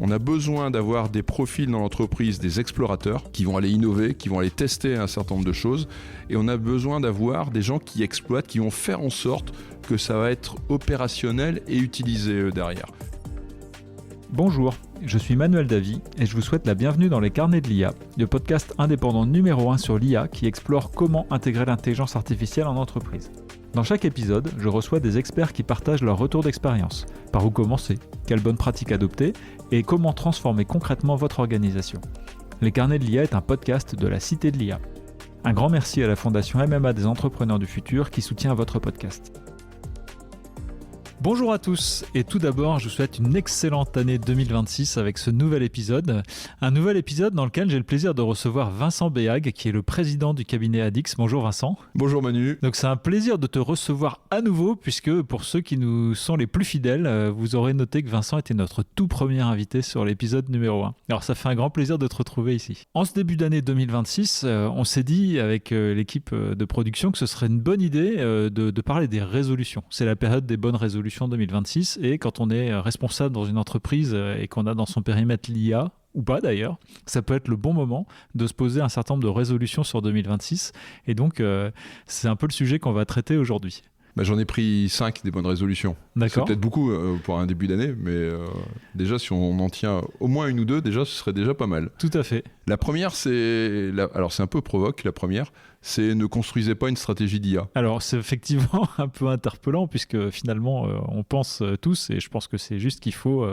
On a besoin d'avoir des profils dans l'entreprise, des explorateurs qui vont aller innover, qui vont aller tester un certain nombre de choses. Et on a besoin d'avoir des gens qui exploitent, qui vont faire en sorte que ça va être opérationnel et utilisé derrière. Bonjour, je suis Manuel Davy et je vous souhaite la bienvenue dans les Carnets de l'IA, le podcast indépendant numéro 1 sur l'IA qui explore comment intégrer l'intelligence artificielle en entreprise. Dans chaque épisode, je reçois des experts qui partagent leur retour d'expérience. Par où commencer, quelles bonnes pratiques adopter et comment transformer concrètement votre organisation. Les Carnets de l'IA est un podcast de la Cité de l'IA. Un grand merci à la Fondation MMA des entrepreneurs du futur qui soutient votre podcast. Bonjour à tous et tout d'abord je vous souhaite une excellente année 2026 avec ce nouvel épisode. Un nouvel épisode dans lequel j'ai le plaisir de recevoir Vincent Béag qui est le président du cabinet Addix. Bonjour Vincent. Bonjour Manu. Donc c'est un plaisir de te recevoir à nouveau puisque pour ceux qui nous sont les plus fidèles, vous aurez noté que Vincent était notre tout premier invité sur l'épisode numéro 1. Alors ça fait un grand plaisir de te retrouver ici. En ce début d'année 2026, on s'est dit avec l'équipe de production que ce serait une bonne idée de parler des résolutions. C'est la période des bonnes résolutions 2026 et quand on est responsable dans une entreprise et qu'on a dans son périmètre l'IA, ou pas d'ailleurs, ça peut être le bon moment de se poser un certain nombre de résolutions sur 2026 et donc c'est un peu le sujet qu'on va traiter aujourd'hui. J'en ai pris 5 des bonnes résolutions. D'accord. C'est peut-être beaucoup pour un début d'année, mais déjà si on en tient au moins une ou deux, déjà ce serait déjà pas mal. Tout à fait. La première, alors c'est un peu provoque, la première, c'est ne construisez pas une stratégie d'IA. Alors c'est effectivement un peu interpellant puisque finalement on pense tous, et je pense que c'est juste qu'il faut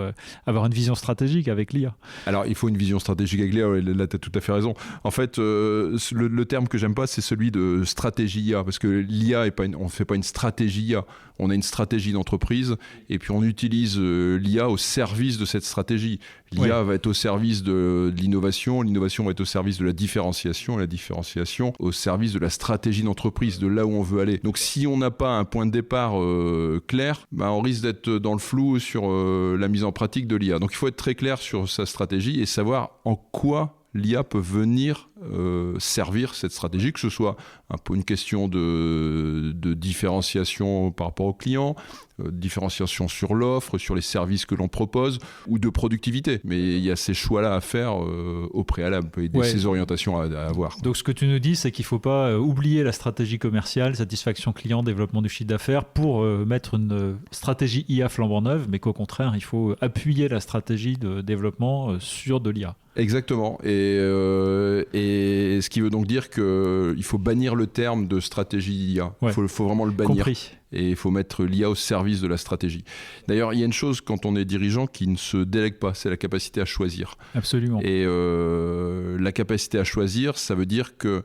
avoir une vision stratégique avec l'IA. Alors il faut une vision stratégique avec l'IA, là tu as tout à fait raison. En fait, le terme que j'aime pas, c'est celui de stratégie IA, parce que l'IA, on ne fait pas une stratégie IA, on a une stratégie d'entreprise et puis on utilise l'IA au service de cette stratégie. L'IA va être au service de l'innovation, l'innovation va être au service de la différenciation au service de la stratégie d'entreprise, de là où on veut aller. Donc si on n'a pas un point de départ clair, on risque d'être dans le flou sur la mise en pratique de l'IA. Donc il faut être très clair sur sa stratégie et savoir en quoi l'IA peut venir servir cette stratégie, que ce soit un peu une question de différenciation par rapport aux clients, différenciation sur l'offre, sur les services que l'on propose, ou de productivité. Mais il y a ces choix-là à faire au préalable, et ces orientations à avoir. Donc ce que tu nous dis, c'est qu'il ne faut pas oublier la stratégie commerciale, satisfaction client, développement du chiffre d'affaires pour mettre une stratégie IA flambant neuve, mais qu'au contraire, il faut appuyer la stratégie de développement sur de l'IA. Exactement. Et ce qui veut donc dire qu'il faut bannir le terme de stratégie IA. Il faut vraiment le bannir. Compris. Et il faut mettre l'IA au service de la stratégie. D'ailleurs, il y a une chose quand on est dirigeant qui ne se délègue pas, c'est la capacité à choisir. Absolument. Et la capacité à choisir, ça veut dire que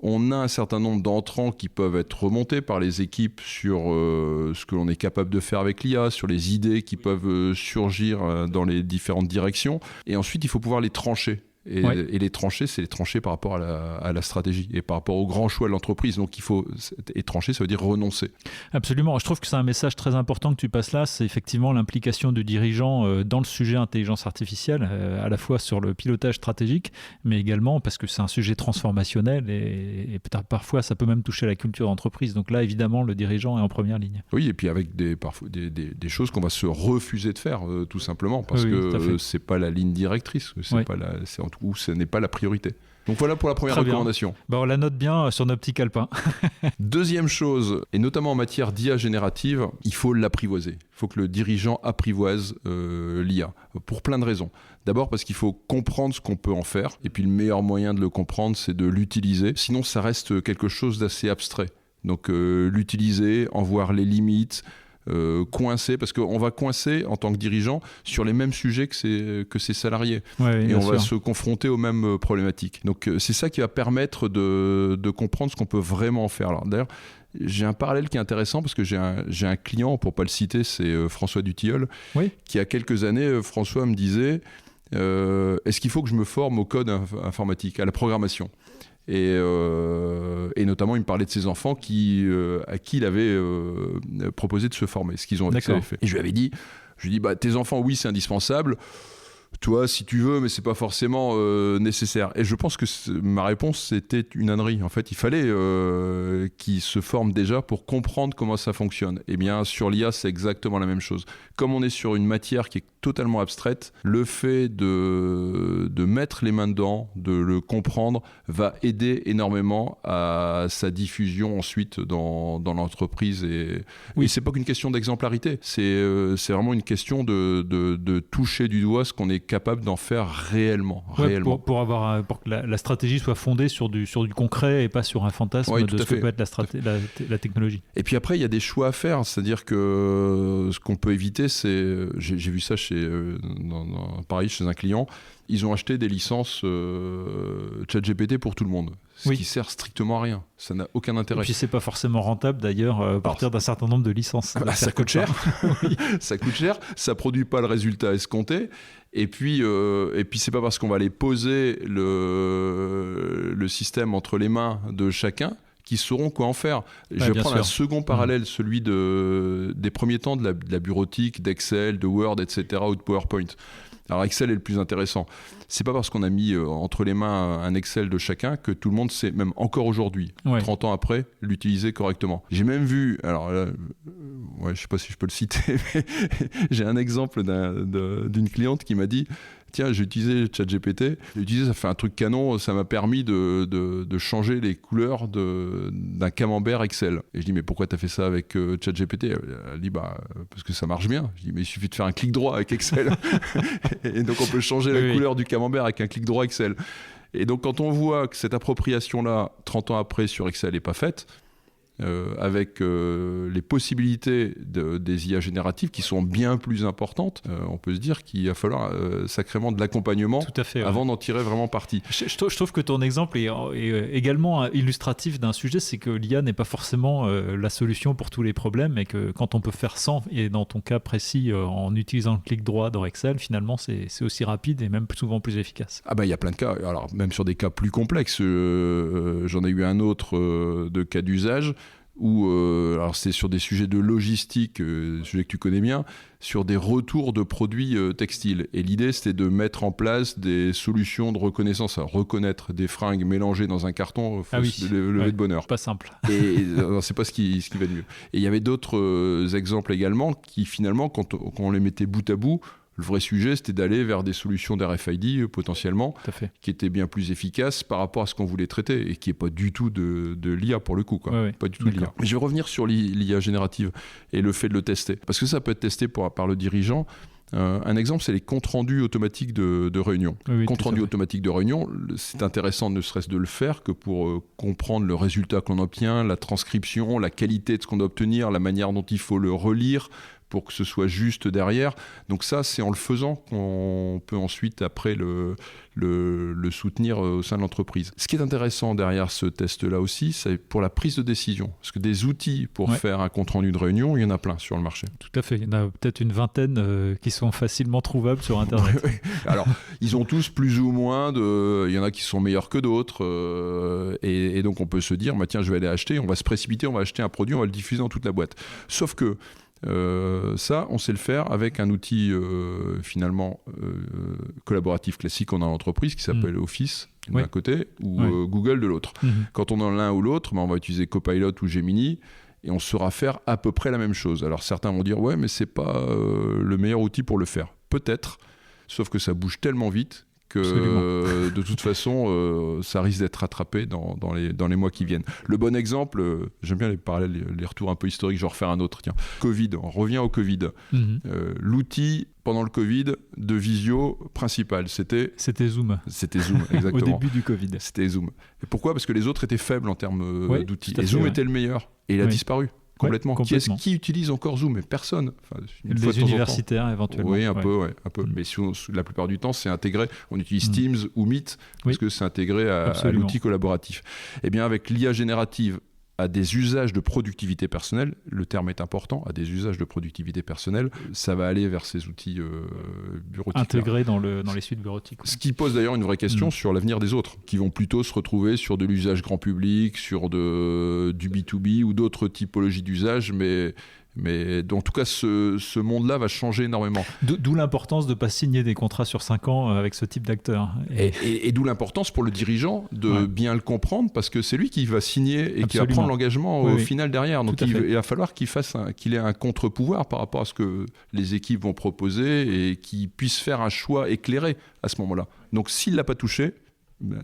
on a un certain nombre d'entrants qui peuvent être remontés par les équipes sur ce que l'on est capable de faire avec l'IA, sur les idées qui peuvent surgir dans les différentes directions. Et ensuite, il faut pouvoir les trancher. Et les trancher, c'est les trancher par rapport à la stratégie et par rapport au grand choix de l'entreprise. Donc il faut, et trancher, ça veut dire renoncer. Absolument. Je trouve que c'est un message très important que tu passes là. C'est effectivement l'implication du dirigeant dans le sujet intelligence artificielle, à la fois sur le pilotage stratégique, mais également parce que c'est un sujet transformationnel et peut-être parfois ça peut même toucher la culture d'entreprise. Donc là, évidemment, le dirigeant est en première ligne. Oui, et puis avec parfois des choses qu'on va se refuser de faire, tout simplement, parce que c'est pas la ligne directrice, ou ce n'est pas la priorité. Donc voilà pour la première recommandation. On la note bien sur nos petits calepins. Deuxième chose, et notamment en matière d'IA générative, il faut l'apprivoiser. Il faut que le dirigeant apprivoise l'IA, pour plein de raisons. D'abord parce qu'il faut comprendre ce qu'on peut en faire, et puis le meilleur moyen de le comprendre, c'est de l'utiliser. Sinon, ça reste quelque chose d'assez abstrait. Donc l'utiliser, en voir les limites, coincé, parce qu'on va coincer en tant que dirigeant sur les mêmes sujets que ses salariés, et on va se confronter aux mêmes problématiques. Donc c'est ça qui va permettre de comprendre ce qu'on peut vraiment en faire. Alors, d'ailleurs, j'ai un parallèle qui est intéressant parce que j'ai un client, pour pas le citer, c'est François Dutilleul, qui il y a quelques années, François me disait est-ce qu'il faut que je me forme au code informatique, à la programmation ? Et notamment, il me parlait de ses enfants à qui il avait proposé de se former, ce qu'ils ont fait. Et je lui ai dit, tes enfants, oui, c'est indispensable. toi, si tu veux, mais c'est pas forcément nécessaire. Et je pense que ma réponse, c'était une ânerie. En fait, il fallait qu'ils se forment déjà pour comprendre comment ça fonctionne. Eh bien, sur l'IA, c'est exactement la même chose. Comme on est sur une matière qui est totalement abstraite, le fait de mettre les mains dedans, de le comprendre, va aider énormément à sa diffusion ensuite dans l'entreprise. Et c'est pas qu'une question d'exemplarité, c'est vraiment une question de toucher du doigt ce qu'on est capable d'en faire réellement. Pour que la stratégie soit fondée sur du concret et pas sur un fantasme de ce que peut être la technologie. Et puis après, il y a des choix à faire, c'est-à-dire que ce qu'on peut éviter, c'est... J'ai vu ça pareil, chez un client, ils ont acheté des licences ChatGPT pour tout le monde, ce qui sert strictement à rien. Ça n'a aucun intérêt. Et puis c'est pas forcément rentable d'ailleurs à partir d'un certain nombre de licences. Ça coûte cher. Ça coûte cher, ça produit pas le résultat escompté. Et puis c'est pas parce qu'on va aller poser le système entre les mains de chacun qui sauront quoi en faire. Je vais prendre un second parallèle, celui des premiers temps de la bureautique, d'Excel, de Word, etc., ou de PowerPoint. Alors Excel est le plus intéressant. C'est pas parce qu'on a mis entre les mains un Excel de chacun que tout le monde sait, même encore aujourd'hui, 30 ans après, l'utiliser correctement. J'ai même vu, alors là, je sais pas si je peux le citer, mais j'ai un exemple d'une cliente qui m'a dit: tiens, j'ai utilisé ChatGPT, ça fait un truc canon, ça m'a permis de changer les couleurs d'un camembert Excel. Et je dis: mais pourquoi t'as fait ça avec ChatGPT? Elle dit: parce que ça marche bien. Je dis: mais il suffit de faire un clic droit avec Excel. Et donc on peut changer la couleur du camembert avec un clic droit Excel. Et donc quand on voit que cette appropriation-là, 30 ans après, sur Excel n'est pas faite, avec les possibilités des IA génératives qui sont bien plus importantes, on peut se dire qu'il va falloir sacrément de l'accompagnement avant d'en tirer vraiment parti. Je trouve que ton exemple est également illustratif d'un sujet, c'est que l'IA n'est pas forcément la solution pour tous les problèmes, et que quand on peut faire sans, et dans ton cas précis, en utilisant le clic droit dans Excel, finalement c'est aussi rapide et même souvent plus efficace. Ah il y a plein de cas, alors même sur des cas plus complexes, j'en ai eu un autre de cas d'usage, où alors c'est sur des sujets de logistique, sujets que tu connais bien, sur des retours de produits textiles. Et l'idée, c'était de mettre en place des solutions de reconnaissance, à reconnaître des fringues mélangées dans un carton, lever de bonheur. Pas simple. Et c'est pas ce qui va de mieux. Et il y avait d'autres exemples également qui, finalement, quand on les mettait bout à bout, le vrai sujet, c'était d'aller vers des solutions d'RFID potentiellement, qui étaient bien plus efficaces par rapport à ce qu'on voulait traiter, et qui n'est pas du tout de l'IA pour le coup. Pas du tout de l'IA. Mais je vais revenir sur l'IA générative et le fait de le tester. Parce que ça peut être testé par le dirigeant. Un exemple, c'est les comptes rendus automatiques de réunion. Comptes rendus automatiques de réunion, c'est intéressant ne serait-ce de le faire que pour comprendre le résultat qu'on obtient, la transcription, la qualité de ce qu'on doit obtenir, la manière dont il faut le relire pour que ce soit juste derrière. Donc ça, c'est en le faisant qu'on peut ensuite, après, le soutenir au sein de l'entreprise. Ce qui est intéressant derrière ce test-là aussi, c'est pour la prise de décision. Parce que des outils pour faire un compte-rendu de réunion, il y en a plein sur le marché. Tout à fait. Il y en a peut-être une vingtaine qui sont facilement trouvables sur Internet. Alors, ils ont tous plus ou moins il y en a qui sont meilleurs que d'autres. Et donc, on peut se dire, tiens, je vais aller acheter, on va se précipiter, on va acheter un produit, on va le diffuser dans toute la boîte. Sauf que ça, on sait le faire avec un outil finalement collaboratif classique qu'on a en entreprise qui s'appelle Office d'un côté ou Google de l'autre. Quand on en a l'un ou l'autre, on va utiliser Copilot ou Gemini et on saura faire à peu près la même chose. Alors certains vont dire mais c'est pas le meilleur outil pour le faire. Peut-être, sauf que ça bouge tellement vite que de toute façon, ça risque d'être rattrapé dans les mois qui viennent. Le bon exemple, j'aime bien les parallèles, les retours un peu historiques, je vais refaire un autre. Tiens, Covid, on revient au Covid. L'outil pendant le Covid de visio principal, c'était Zoom. C'était Zoom, exactement. Au début du Covid. C'était Zoom. Et pourquoi ? Parce que les autres étaient faibles en termes d'outils. Et Zoom était le meilleur. Et il a disparu. Complètement. Qui utilise encore Zoom ? Mais personne. Les universitaires éventuellement. Oui, un peu. Mais la plupart du temps, c'est intégré. On utilise Teams ou Meet parce que c'est intégré à l'outil collaboratif. Eh bien, avec l'IA générative, à des usages de productivité personnelle, le terme est important, à des usages de productivité personnelle, ça va aller vers ces outils bureautiques. Intégrés dans les suites bureautiques. Ce qui pose d'ailleurs une vraie question sur l'avenir des autres, qui vont plutôt se retrouver sur de l'usage grand public, sur du B2B ou d'autres typologies d'usage, mais Mais en tout cas, ce monde-là va changer énormément. D'où l'importance de ne pas signer des contrats sur 5 ans avec ce type d'acteur. Et d'où l'importance pour le dirigeant de bien le comprendre, parce que c'est lui qui va signer et qui va prendre l'engagement au final derrière. Donc il va falloir qu'il ait un contre-pouvoir par rapport à ce que les équipes vont proposer et qu'il puisse faire un choix éclairé à ce moment-là. Donc s'il ne l'a pas touché,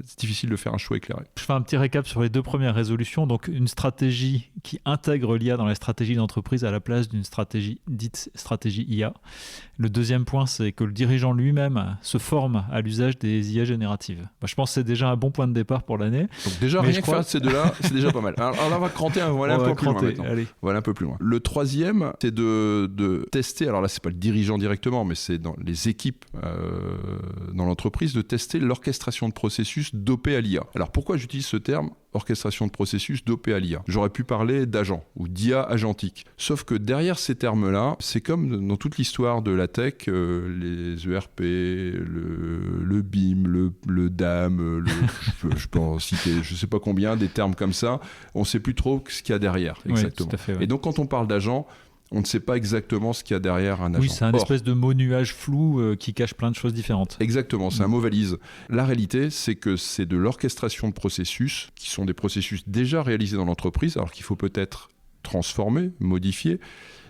c'est difficile de faire un choix éclairé. Je fais un petit récap sur les 2 premières résolutions. Donc, une stratégie qui intègre l'IA dans la stratégie d'entreprise à la place d'une stratégie dite stratégie IA. Le deuxième point, c'est que le dirigeant lui-même se forme à l'usage des IA génératives. Je pense que c'est déjà un bon point de départ pour l'année. Donc déjà, rien que faire ces 2-là, c'est déjà pas mal. Alors là, on va cranter, un peu plus loin maintenant. On va aller un peu plus loin. Le troisième, c'est de tester, alors là, c'est pas le dirigeant directement, mais c'est dans les équipes dans l'entreprise, de tester l'orchestration de processus dopés à l'IA. Alors pourquoi j'utilise ce terme orchestration de processus dopés à l'IA? J'aurais pu parler d'agent ou d'IA agentique. Sauf que derrière ces termes-là, c'est comme dans toute l'histoire de la tech, les ERP, le BIM, le DAM, je peux en citer je ne sais pas combien, des termes comme ça. On ne sait plus trop ce qu'il y a derrière exactement. Tout à fait, Et donc quand on parle d'agent, on ne sait pas exactement ce qu'il y a derrière un agent. Oui, c'est un espèce de mot nuage flou qui cache plein de choses différentes. Exactement, c'est un mot valise. La réalité, c'est que c'est de l'orchestration de processus, qui sont des processus déjà réalisés dans l'entreprise, alors qu'il faut peut-être transformer, modifier,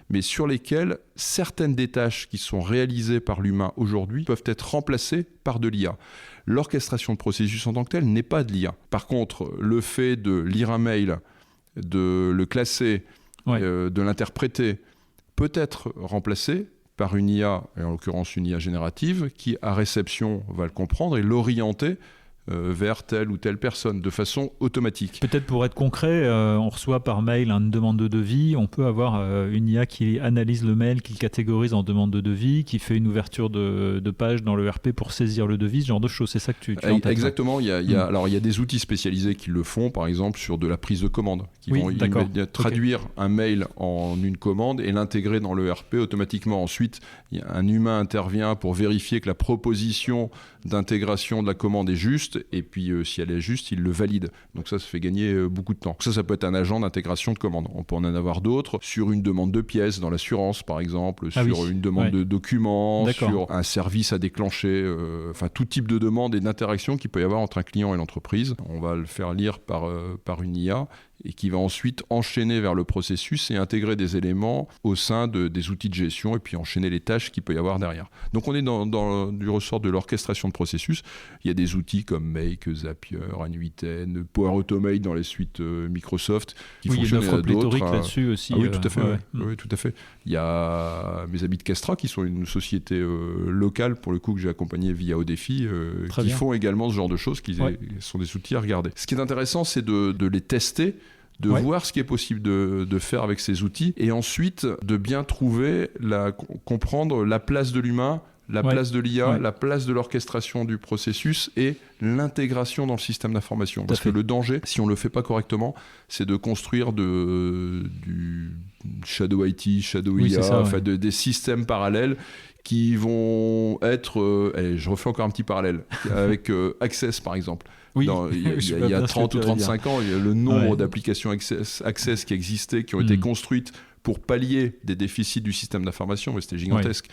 mais sur lesquels certaines des tâches qui sont réalisées par l'humain aujourd'hui peuvent être remplacées par de l'IA. L'orchestration de processus en tant que telle n'est pas de l'IA. Par contre, le fait de lire un mail, de le classer, de l'interpréter, peut être remplacé par une IA, et en l'occurrence une IA générative, qui à réception va le comprendre et l'orienter vers telle ou telle personne de façon automatique. Peut-être pour être concret, on reçoit par mail une demande de devis, on peut avoir une IA qui analyse le mail, qui le catégorise en demande de devis, qui fait une ouverture de page dans le RP pour saisir le devis, ce genre de choses, c'est ça que tu as en tête. Exactement, alors il y a des outils spécialisés qui le font, par exemple sur de la prise de commande, qui vont traduire un mail en une commande et l'intégrer dans le RP automatiquement. Ensuite, un humain intervient pour vérifier que la proposition d'intégration de la commande est juste, et puis si elle est juste, il le valide. Donc ça fait gagner beaucoup de temps. Ça peut être un agent d'intégration de commande. On peut en avoir d'autres sur une demande de pièces dans l'assurance, par exemple, sur une demande de documents, sur un service à déclencher, enfin tout type de demande et d'interaction qu'il peut y avoir entre un client et l'entreprise. On va le faire lire par une IA et qui va ensuite enchaîner vers le processus et intégrer des éléments au sein des outils de gestion et puis enchaîner les tâches qu'il peut y avoir derrière. Donc on est dans du ressort de l'orchestration de processus. Il y a des outils comme Make, Zapier, Annuiten, Power Automate dans les suites Microsoft qui fonctionnent. Il y a une offre pléthorique là-dessus aussi. Ah oui, tout à fait. Oui, tout à fait. Il y a mes amis de Castra qui sont une société locale pour le coup que j'ai accompagné via Odéfi qui font également ce genre de choses qui sont des outils à regarder. Ce qui est intéressant, c'est de les tester, de voir ce qui est possible de faire avec ces outils et ensuite de bien comprendre la place de l'humain, la place de l'IA, la place de l'orchestration du processus et l'intégration dans le système d'information. Parce que le danger, si on ne le fait pas correctement, c'est de construire du shadow IT, shadow IA, des systèmes parallèles qui vont être... je refais encore un petit parallèle avec Access par exemple. Il y a 30 ou 35 ans, le nombre d'applications Access qui existaient, qui ont été construites pour pallier des déficits du système d'information, mais c'était gigantesque.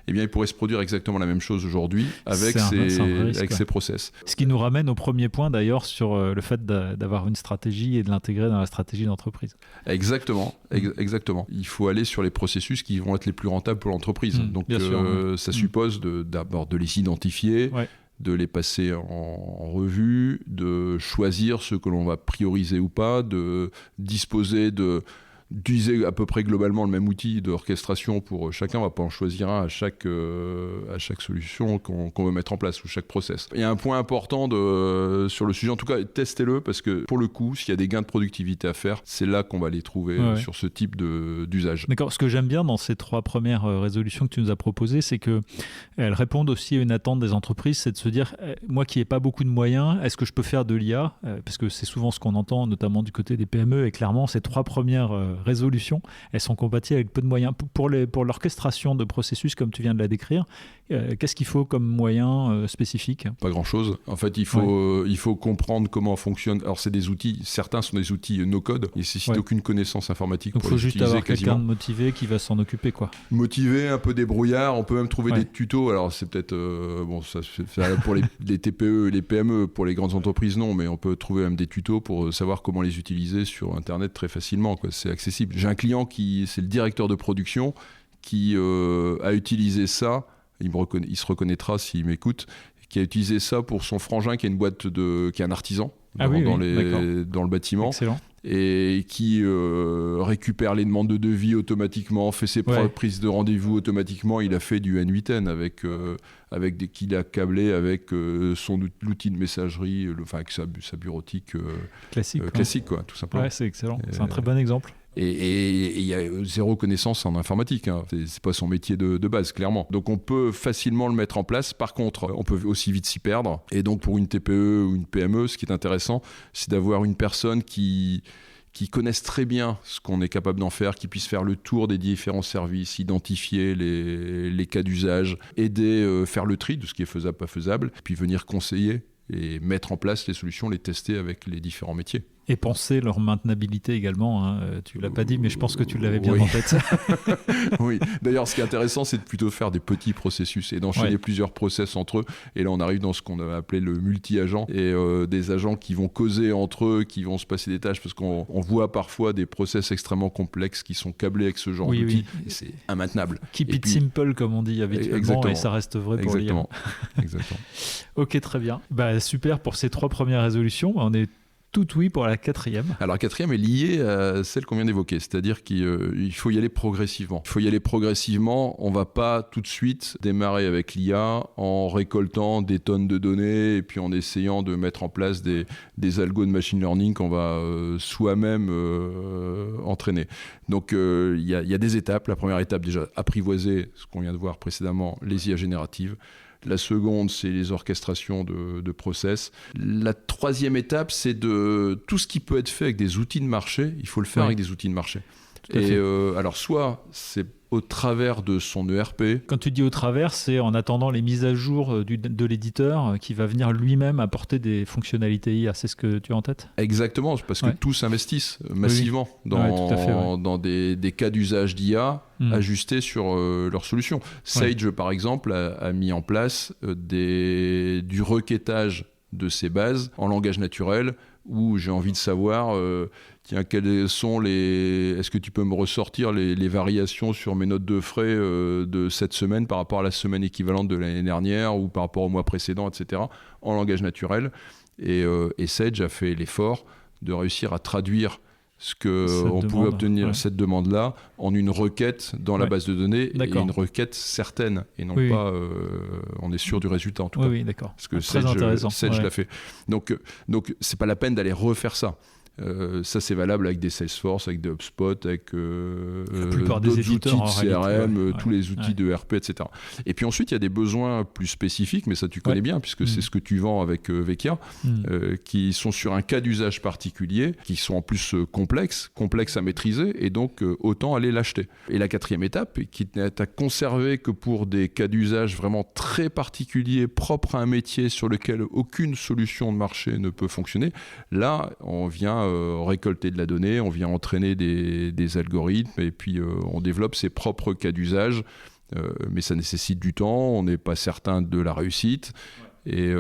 Eh bien, il pourrait se produire exactement la même chose aujourd'hui avec ces process. Ce qui nous ramène au premier point d'ailleurs sur le fait d'avoir une stratégie et de l'intégrer dans la stratégie d'entreprise. Exactement. Il faut aller sur les processus qui vont être les plus rentables pour l'entreprise. Donc ça suppose d'abord de les identifier, de les passer en revue, de choisir ce que l'on va prioriser ou pas, de disposer d'utiliser à peu près globalement le même outil d'orchestration pour chacun. On ne va pas en choisir un à chaque solution qu'on veut mettre en place ou chaque process. Il y a un point important sur le sujet, en tout cas, testez-le parce que pour le coup, s'il y a des gains de productivité à faire, c'est là qu'on va les trouver sur ce type d'usage. D'accord. Ce que j'aime bien dans ces 3 premières résolutions que tu nous as proposées, c'est qu'elles répondent aussi à une attente des entreprises, c'est de se dire, moi qui n'ai pas beaucoup de moyens, est-ce que je peux faire de l'IA ? Parce que c'est souvent ce qu'on entend, notamment du côté des PME, et clairement, ces 3 premières résolutions, elles sont compatibles avec peu de moyens. Pour l'orchestration de processus, comme tu viens de la décrire, qu'est-ce qu'il faut comme moyen spécifique ? Pas grand-chose. En fait, il faut comprendre comment fonctionne. Alors, c'est des outils, certains sont des outils no-code, ils ne nécessitent aucune connaissance informatique. Donc, il faut juste avoir quelqu'un de motivé qui va s'en occuper, quoi. Motivé, un peu débrouillard, on peut même trouver des tutos. Alors, c'est peut-être, ça pour les TPE et les PME, pour les grandes entreprises, non, mais on peut trouver même des tutos pour savoir comment les utiliser sur Internet très facilement, quoi. C'est accessible. J'ai un client c'est le directeur de production qui a utilisé ça. Il se reconnaîtra s'il m'écoute, qui a utilisé ça pour son frangin qui a une boîte qui est un artisan dans le bâtiment. Excellent. Et qui récupère les demandes de devis automatiquement, fait ses prises de rendez-vous automatiquement. Il a fait du N8N qu'il a câblé avec l'outil de messagerie, avec sa bureautique classique, quoi, tout simplement. Ouais, c'est excellent. C'est un très bon exemple. Et il y a zéro connaissance en informatique, hein. C'est pas son métier de base, clairement. Donc on peut facilement le mettre en place. Par contre, on peut aussi vite s'y perdre. Et donc pour une TPE ou une PME, ce qui est intéressant, c'est d'avoir une personne qui connaisse très bien ce qu'on est capable d'en faire, qui puisse faire le tour des différents services, identifier les cas d'usage, aider, faire le tri de ce qui est faisable, pas faisable, puis venir conseiller et mettre en place les solutions, les tester avec les différents métiers. Et penser leur maintenabilité également, hein. Tu ne l'as pas dit, mais je pense que tu l'avais bien en tête. Oui, d'ailleurs, ce qui est intéressant, c'est de plutôt faire des petits processus et d'enchaîner plusieurs process entre eux. Et là, on arrive dans ce qu'on a appelé le multi-agent, et des agents qui vont causer entre eux, qui vont se passer des tâches, parce qu'on voit parfois des process extrêmement complexes qui sont câblés avec ce genre d'outils, et c'est immaintenable. Keep it simple, comme on dit habituellement, et ça reste vrai pour l'IA. Exactement. Ok, très bien. Super pour ces 3 premières résolutions. On est tout oui pour la 4e. Alors la 4e est liée à celle qu'on vient d'évoquer, c'est-à-dire qu'il faut y aller progressivement. On ne va pas tout de suite démarrer avec l'IA en récoltant des tonnes de données et puis en essayant de mettre en place des algos de machine learning qu'on va soi-même entraîner. Donc il y a des étapes. La première étape, déjà, apprivoiser ce qu'on vient de voir précédemment, les IA génératives. La seconde, c'est les orchestrations de process. La 3e étape, c'est tout ce qui peut être fait avec des outils de marché, il faut le faire avec des outils de marché. Et alors, soit c'est au travers de son ERP. Quand tu dis au travers, c'est en attendant les mises à jour de l'éditeur qui va venir lui-même apporter des fonctionnalités IA. C'est ce que tu as en tête ? Exactement, parce que tous investissent massivement dans des cas d'usage d'IA ajustés sur leurs solutions. Sage, par exemple, a mis en place du requêtage de ses bases en langage naturel, où j'ai envie de savoir... est-ce que tu peux me ressortir les variations sur mes notes de frais de cette semaine par rapport à la semaine équivalente de l'année dernière ou par rapport au mois précédent, etc., en langage naturel. Et Sage a fait l'effort de réussir à traduire ce qu'on pouvait obtenir, cette demande-là, en une requête dans la base de données, et une requête certaine, et non pas on est sûr du résultat en tout cas. Oui, d'accord. Parce que Sage l'a fait. Donc c'est pas la peine d'aller refaire ça. Ça c'est valable avec des Salesforce, avec des HubSpot, avec d'autres outils de CRM, tous les outils de RP, etc. Et puis ensuite il y a des besoins plus spécifiques, mais ça tu connais bien puisque c'est ce que tu vends avec Vekia, qui sont sur un cas d'usage particulier, qui sont en plus complexes à maîtriser, et donc autant aller l'acheter. Et la 4e étape, qui n'est à conserver que pour des cas d'usage vraiment très particuliers, propres à un métier sur lequel aucune solution de marché ne peut fonctionner, là on vient récolter de la donnée, on vient entraîner des algorithmes et puis on développe ses propres cas d'usage, mais ça nécessite du temps, on n'est pas certain de la réussite. Et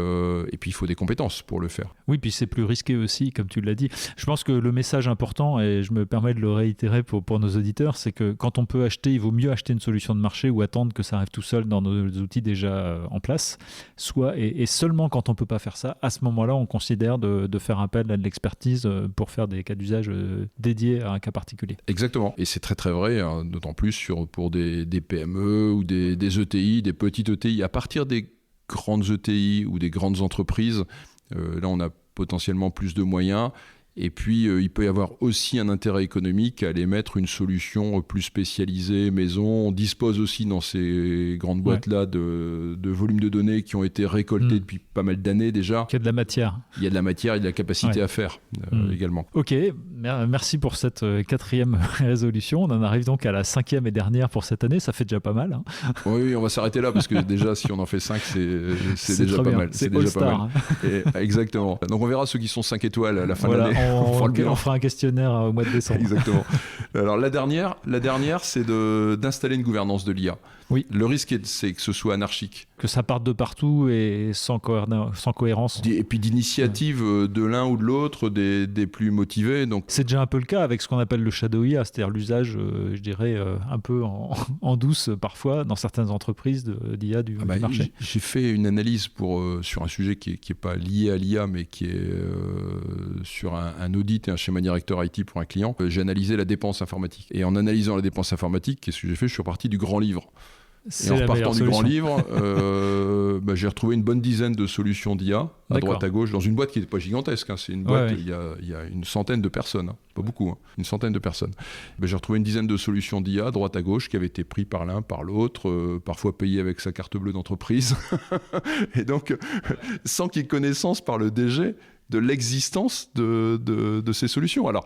puis il faut des compétences pour le faire. Oui, puis c'est plus risqué aussi, comme tu l'as dit. Je pense que le message important, et je me permets de le réitérer pour nos auditeurs, c'est que quand on peut acheter, il vaut mieux acheter une solution de marché ou attendre que ça arrive tout seul dans nos outils déjà en place. Et seulement quand on ne peut pas faire ça, à ce moment-là, on considère de faire appel à de l'expertise pour faire des cas d'usage dédiés à un cas particulier. Exactement. Et c'est très très vrai, hein, d'autant plus pour des PME ou des ETI, des petites ETI. À partir des grandes ETI ou des grandes entreprises, là on a potentiellement plus de moyens, Et puis, il peut y avoir aussi un intérêt économique à aller mettre une solution plus spécialisée, maison. On dispose aussi dans ces grandes boîtes-là de volumes de données qui ont été récoltés depuis pas mal d'années déjà. Il y a de la matière. Il y a de la matière et de la capacité à faire également. Ok, merci pour cette 4e résolution. On en arrive donc à la 5e et dernière pour cette année. Ça fait déjà pas mal. Hein. Oui, on va s'arrêter là parce que déjà, si on en fait 5, c'est déjà pas mal. C'est déjà pas mal. Exactement. Donc on verra ceux qui sont 5 étoiles à la fin de l'année. On fera un questionnaire au mois de décembre. Exactement. Alors la dernière c'est d'installer une gouvernance de l'IA. Oui. Le risque, c'est que ce soit anarchique. Que ça parte de partout et sans cohérence. Et puis d'initiative de l'un ou de l'autre, des plus motivés. Donc... C'est déjà un peu le cas avec ce qu'on appelle le shadow IA, c'est-à-dire l'usage, je dirais, un peu en douce parfois dans certaines entreprises d'IA du marché. J'ai fait une analyse sur un sujet qui n'est pas lié à l'IA, mais qui est sur un audit et un schéma directeur IT pour un client. J'ai analysé la dépense informatique. Et en analysant la dépense informatique, qu'est-ce que j'ai fait ? Je suis reparti du grand livre. Et en repartant du grand livre, j'ai retrouvé une bonne dizaine de solutions d'IA à droite à gauche dans une boîte qui n'est pas gigantesque. Hein. C'est une boîte, il y a une centaine de personnes, hein. Pas beaucoup, hein. Une centaine de personnes. J'ai retrouvé une dizaine de solutions d'IA à droite à gauche qui avaient été prises par l'un, par l'autre, parfois payées avec sa carte bleue d'entreprise. Et donc, sans qu'il y ait connaissance par le DG de l'existence de ces solutions. Alors,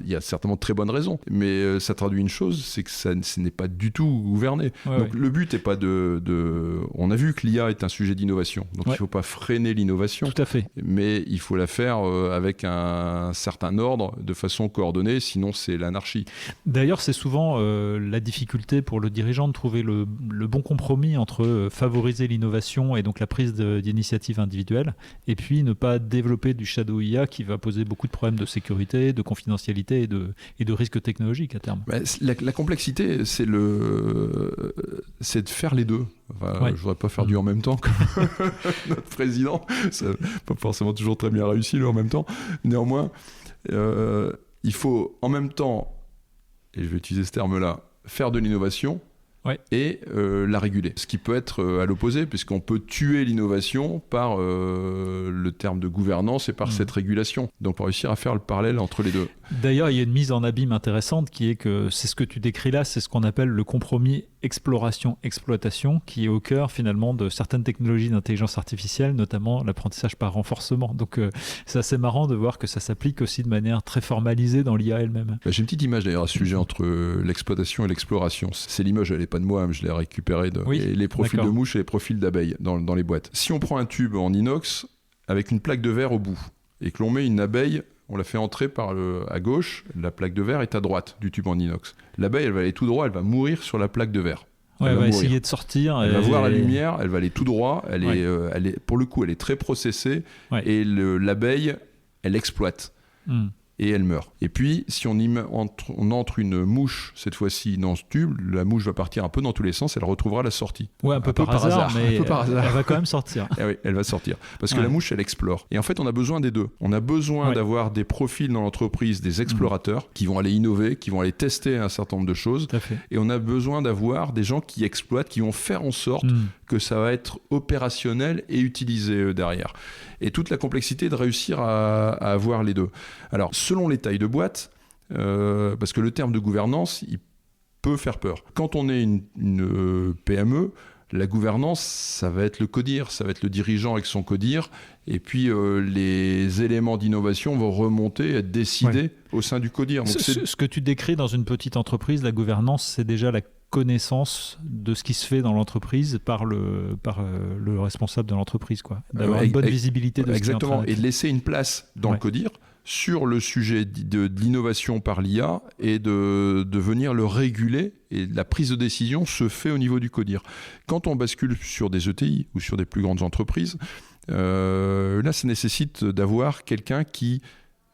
il y a certainement de très bonnes raisons, mais ça traduit une chose, c'est que ce n'est pas du tout gouverné. Donc le but n'est pas On a vu que l'IA est un sujet d'innovation, donc il ne faut pas freiner l'innovation. Tout à fait. Mais il faut la faire avec un certain ordre, de façon coordonnée, sinon c'est l'anarchie. D'ailleurs, c'est souvent la difficulté pour le dirigeant de trouver le bon compromis entre favoriser l'innovation et donc la prise d'initiative individuelle, et puis ne pas développer du shadow IA qui va poser beaucoup de problèmes de sécurité, de confidentialité et de risques technologiques à terme. La complexité, c'est de faire les deux. Enfin, je ne voudrais pas faire du en même temps comme notre président. Ça n'a pas forcément toujours très bien réussi le en même temps. Néanmoins, il faut en même temps, et je vais utiliser ce terme-là, faire de l'innovation et la réguler. Ce qui peut être à l'opposé, puisqu'on peut tuer l'innovation par le terme de gouvernance et par cette régulation. Donc, pour réussir à faire le parallèle entre les deux. D'ailleurs, il y a une mise en abîme intéressante qui est que c'est ce que tu décris là, c'est ce qu'on appelle le compromis exploration-exploitation, qui est au cœur finalement de certaines technologies d'intelligence artificielle, notamment l'apprentissage par renforcement. Donc, c'est assez marrant de voir que ça s'applique aussi de manière très formalisée dans l'IA elle-même. J'ai une petite image d'ailleurs à ce sujet entre l'exploitation et l'exploration. C'est l'image, elle n'est pas de moi, je l'ai récupérée les profils de mouches et les profils d'abeilles dans les boîtes. Si on prend un tube en inox avec une plaque de verre au bout et que l'on met une abeille, on la fait entrer à gauche, la plaque de verre est à droite du tube en inox. L'abeille, elle va aller tout droit, elle va mourir sur la plaque de verre. Elle va essayer de sortir. Elle va voir la lumière, elle va aller tout droit. Elle est, pour le coup, elle est très processée et l'abeille, elle exploite. Et elle meurt. Et puis, si on entre une mouche, cette fois-ci, dans ce tube, la mouche va partir un peu dans tous les sens, elle retrouvera la sortie. Ouais, un peu par hasard, mais elle va quand même sortir. Et oui, elle va sortir. Parce que la mouche, elle explore. Et en fait, on a besoin des deux. On a besoin d'avoir des profils dans l'entreprise, des explorateurs, qui vont aller innover, qui vont aller tester un certain nombre de choses. Tout à fait. Et on a besoin d'avoir des gens qui exploitent, qui vont faire en sorte que ça va être opérationnel et utilisé derrière. Et toute la complexité de réussir à avoir les deux. Alors, selon les tailles de boîte, parce que le terme de gouvernance, il peut faire peur. Quand on est une PME, la gouvernance, ça va être le codir, ça va être le dirigeant avec son codir, et puis les éléments d'innovation vont remonter, être décidés au sein du codir. Donc ce que tu décris dans une petite entreprise, la gouvernance, c'est déjà la connaissance de ce qui se fait dans l'entreprise par le responsable de l'entreprise, quoi. D'avoir une bonne visibilité de ce qui est en train d'être. Et de laisser une place dans le codir sur le sujet de l'innovation par l'IA et de venir le réguler, et la prise de décision se fait au niveau du codir. Quand on bascule sur des ETI ou sur des plus grandes entreprises, là ça nécessite d'avoir quelqu'un qui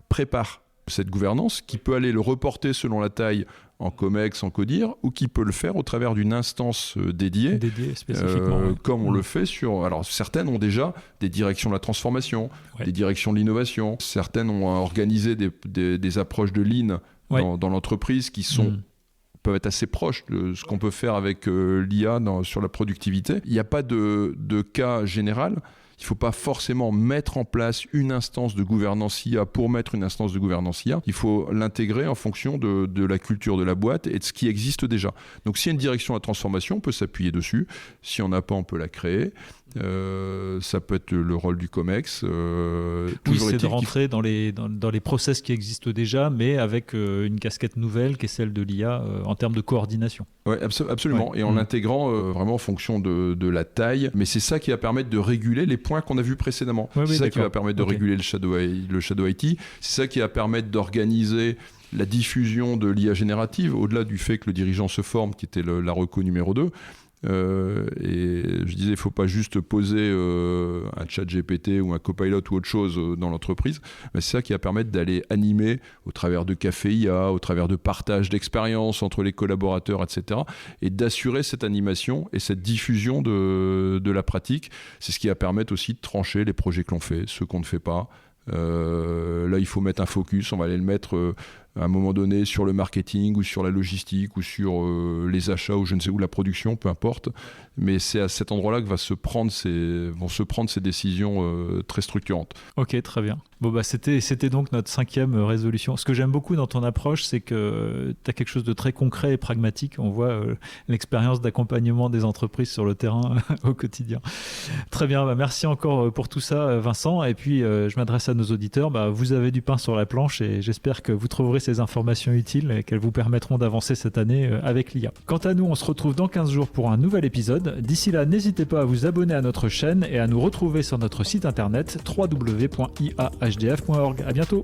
prépare cette gouvernance, qui peut aller le reporter selon la taille en COMEX, en CODIR, ou qui peut le faire au travers d'une instance dédiée spécifiquement, comme on le fait sur... Alors, certaines ont déjà des directions de la transformation, des directions de l'innovation. Certaines ont organisé des approches de lean dans l'entreprise qui peuvent être assez proches de ce qu'on peut faire avec l'IA sur la productivité. Il n'y a pas de cas général. Il ne faut pas forcément mettre en place une instance de gouvernance IA pour mettre une instance de gouvernance IA. Il faut l'intégrer en fonction de la culture de la boîte et de ce qui existe déjà. Donc s'il y a une direction à transformation, on peut s'appuyer dessus. Si on n'a pas, on peut la créer. Ça peut être le rôle du COMEX. Oui, c'est de rentrer dans les process qui existent déjà, mais avec une casquette nouvelle qui est celle de l'IA en termes de coordination. Oui, absolument. Ouais. Et en l'intégrant vraiment en fonction de la taille. Mais c'est ça qui va permettre de réguler les points qu'on a vus précédemment. C'est ça qui va permettre de réguler le shadow IT. C'est ça qui va permettre d'organiser la diffusion de l'IA générative, au-delà du fait que le dirigeant se forme, qui était la reco numéro 2. Et je disais, il ne faut pas juste poser un chat GPT ou un copilot ou autre chose dans l'entreprise, mais c'est ça qui va permettre d'aller animer au travers de café IA, au travers de partage d'expériences entre les collaborateurs, etc. et d'assurer cette animation et cette diffusion de la pratique. C'est ce qui va permettre aussi de trancher les projets que l'on fait, ceux qu'on ne fait pas. Là, il faut mettre un focus, on va aller le mettre à un moment donné sur le marketing ou sur la logistique ou sur les achats ou je ne sais où, la production, peu importe. Mais c'est à cet endroit-là que vont se prendre ces décisions très structurantes. Ok, très bien. Bon, bah, c'était donc notre 5e résolution. Ce que j'aime beaucoup dans ton approche, c'est que tu as quelque chose de très concret et pragmatique. On voit l'expérience d'accompagnement des entreprises sur le terrain au quotidien. Très bien, bah, merci encore pour tout ça, Vincent. Et puis, je m'adresse à nos auditeurs. Bah, vous avez du pain sur la planche et j'espère que vous trouverez ces informations utiles et qu'elles vous permettront d'avancer cette année avec l'IA. Quant à nous, on se retrouve dans 15 jours pour un nouvel épisode. D'ici là, n'hésitez pas à vous abonner à notre chaîne et à nous retrouver sur notre site internet www.iahdf.org. À bientôt.